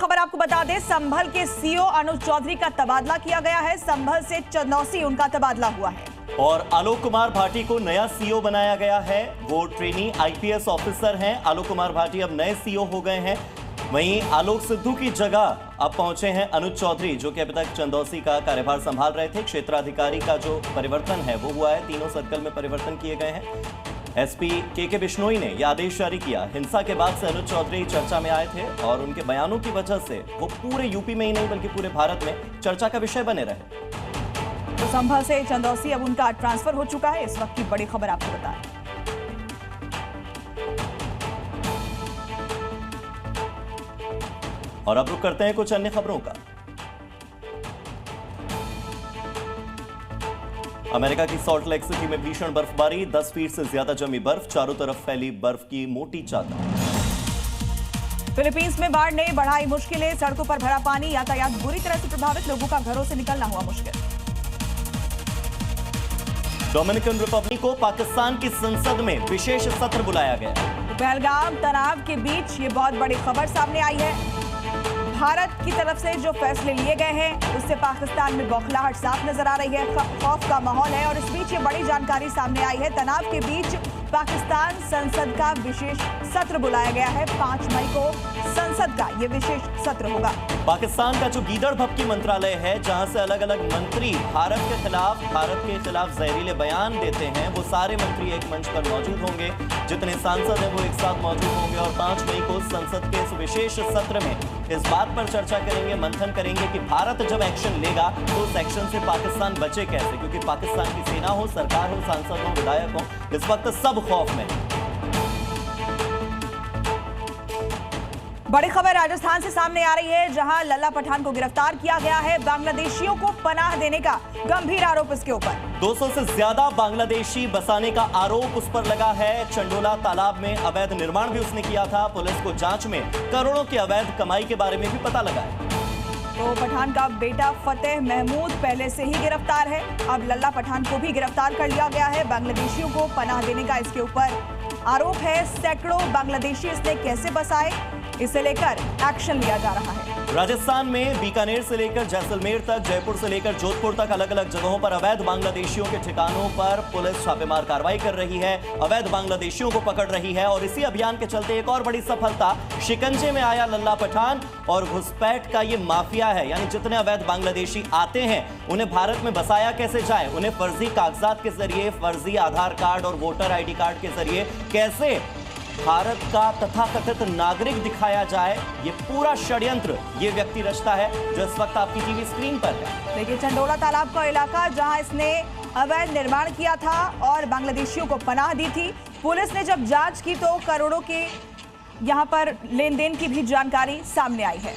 खबर आपको बता दें, संभल के सीओ अनुज चौधरी का तबादला किया गया है। संभल से चंदौसी उनका तबादला हुआ है। और आलोक कुमार भाटी को नया सीओ बनाया गया है। वो ट्रेनी आईपीएस ऑफिसर हैं। आलोक कुमार भाटी अब नए सीओ हो गए हैं। वहीं आलोक सिद्धू की जगह अब पहुंचे हैं अनुज चौधरी, जो कि अभी तक चंदौसी का कार्यभार संभाल रहे थे। क्षेत्राधिकारी का जो परिवर्तन है वो हुआ है। तीनों सर्कल में परिवर्तन किए गए हैं। एसपी के बिश्नोई ने यह आदेश जारी किया। हिंसा के बाद से अनुज चौधरी चर्चा में आए थे और उनके बयानों की वजह से वो पूरे यूपी में ही नहीं बल्कि पूरे भारत में चर्चा का विषय बने रहे। तो संभल से चंदौसी अब उनका ट्रांसफर हो चुका है। इस वक्त की बड़ी खबर आपको बता दें। और अब रुक करते हैं कुछ अन्य खबरों का। अमेरिका की सॉल्ट लेक सिटी में भीषण बर्फबारी, 10 फीट से ज्यादा जमी बर्फ, चारों तरफ फैली बर्फ की मोटी चादर। फिलीपींस में बाढ़ ने बढ़ाई मुश्किलें, सड़कों पर भरा पानी, यातायात बुरी तरह से प्रभावित, लोगों का घरों से निकलना हुआ मुश्किल। डोमिनिकन रिपब्लिक को पाकिस्तान की संसद में विशेष सत्र बुलाया गया। पहलगाम तनाव के बीच ये बहुत बड़ी खबर सामने आई है। भारत की तरफ से जो फैसले लिए गए हैं उससे पाकिस्तान में बौखलाहट साफ नजर आ रही है। खौफ का माहौल है और इस बीच ये बड़ी जानकारी सामने आई है। तनाव के बीच पाकिस्तान संसद का विशेष सत्र बुलाया गया है। 5 मई को संसद का ये विशेष सत्र होगा। पाकिस्तान का जो गीदड़ भपकी मंत्रालय है, जहां से अलग अलग मंत्री भारत के खिलाफ जहरीले बयान देते हैं, वो सारे मंत्री एक मंच पर मौजूद होंगे। जितने सांसद हैं वो एक साथ मौजूद होंगे और 5 मई को संसद के इस विशेष सत्र में इस बात पर चर्चा करेंगे, मंथन करेंगे कि भारत जब एक्शन लेगा तो उस एक्शन से पाकिस्तान बचे कैसे, क्योंकि पाकिस्तान की सेना हो, सरकार हो, सांसद हो, विधायक हो, इस वक्त सब खौफ में। बड़ी खबर राजस्थान से सामने आ रही है, जहां लल्ला पठान को गिरफ्तार किया गया है। बांग्लादेशियों को पनाह देने का गंभीर आरोप इसके ऊपर। 200 से ज्यादा बांग्लादेशी बसाने का आरोप उस पर लगा है। चंडोला तालाब में अवैध निर्माण भी उसने किया था। पुलिस को जांच में करोड़ों की अवैध कमाई के बारे में भी पता लगा है। तो पठान का बेटा फतेह महमूद पहले से ही गिरफ्तार है। अब लल्ला पठान को भी गिरफ्तार कर लिया गया है। बांग्लादेशियों को पनाह देने का इसके ऊपर आरोप है। सैकड़ों बांग्लादेशी इसने कैसे बसाए, इसे लेकर एक्शन लिया जा रहा है। राजस्थान में बीकानेर से लेकर जैसलमेर तक, जयपुर से लेकर जोधपुर तक अलग अलग जगहों पर अवैध बांग्लादेशियों के ठिकानों पर पुलिस छापेमार कार्रवाई कर रही है, अवैध बांग्लादेशियों को पकड़ रही है। और इसी अभियान के चलते एक और बड़ी सफलता, शिकंजे में आया लल्ला पठान और घुसपैठ का ये माफिया है। यानी जितने अवैध बांग्लादेशी आते हैं उन्हें भारत में बसाया कैसे जाए, उन्हें फर्जी कागजात के जरिए, फर्जी आधार कार्ड और वोटर आईडी कार्ड के जरिए कैसे भारत का तथाकथित नागरिक दिखाया जाए, ये पूरा षड्यंत्र ये व्यक्ति रचता है जो इस वक्त आपकी टीवी स्क्रीन पर है। देखिए, चंडोला तालाब का इलाका जहां इसने अवैध निर्माण किया था और बांग्लादेशियों को पनाह दी थी। पुलिस ने जब जांच की तो करोड़ों के यहां पर लेन देन की भी जानकारी सामने आई है।